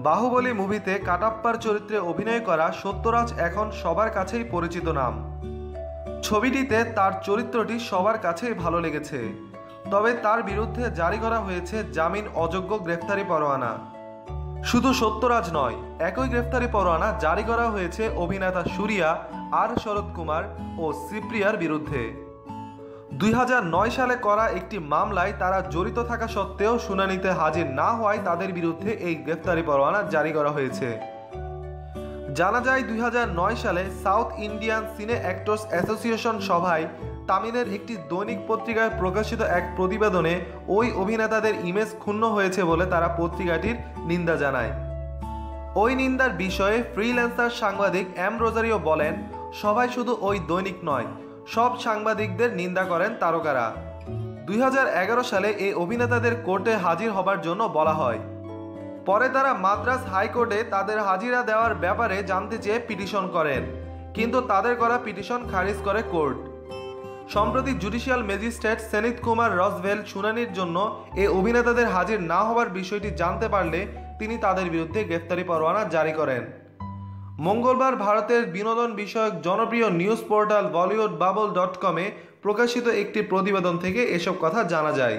বাহুবলী মুভিতে কাটাপ্পার চরিত্রে অভিনয় করা সত্যরাজ এখন সবার কাছেই পরিচিত নাম। ছবিটিতে তার চরিত্রটি সবার কাছেই ভালো লেগেছে, তবে তার বিরুদ্ধে জারি করা হয়েছে জামিন অযোগ্য গ্রেফতারি পরোয়ানা। শুধু সত্যরাজ নয়, একই গ্রেফতারি পরোয়ানা জারি করা হয়েছে অভিনেতা সূরিয়া, আর শরৎ কুমার ও সিপ্রিয়ার বিরুদ্ধে। 2009 সালে করা একটি মামলায় তারা জড়িত থাকা সত্ত্বেও শুনানিতে হাজির না হওয়ায় তাদের বিরুদ্ধে এই গ্রেফতারি পরোয়ানা জারি করা হয়েছে। জানা যায় 2009 সালে সাউথ ইন্ডিয়ান সিনে অ্যাক্টর্স অ্যাসোসিয়েশন সভায় তামিলের একটি দৈনিক পত্রিকায় প্রকাশিত এক প্রতিবেদনে ওই অভিনেতাদের ইমেজ ক্ষুণ্ণ হয়েছে বলে তারা পত্রিকাটির নিন্দা জানায়। ওই নিন্দার বিষয়ে ফ্রিল্যান্সার সাংবাদিক এম রোজারিও বলেন, সবাই শুধু ওই দৈনিক নয়, সব সাংবাদিকদের নিন্দা করেন তারকারা। 2011 সালে এই অভিনেতাদের কোর্টে হাজির হবার জন্য বলা হয়। পরে তারা মাদ্রাজ হাইকোর্টে তাদের হাজিরা দেওয়ার ব্যাপারে জানতে চেয়ে পিটিশন করেন, কিন্তু তাদের করা পিটিশন খারিজ করে কোর্ট। সম্প্রতি জুডিশিয়াল ম্যাজিস্ট্রেট সেনিত কুমার রসভেল শুনানির জন্য এই অভিনেতাদের হাজির না হওয়ার বিষয়টি জানতে পারলে তিনি তাদের বিরুদ্ধে গ্রেফতারি পরোয়ানা জারি করেন। মঙ্গলবার ভারতের বিনোদন বিষয়ক জনপ্রিয় নিউজ পোর্টাল বলিউডবাবল.com-এ প্রকাশিত একটি প্রতিবেদন থেকে এসব কথা জানা যায়।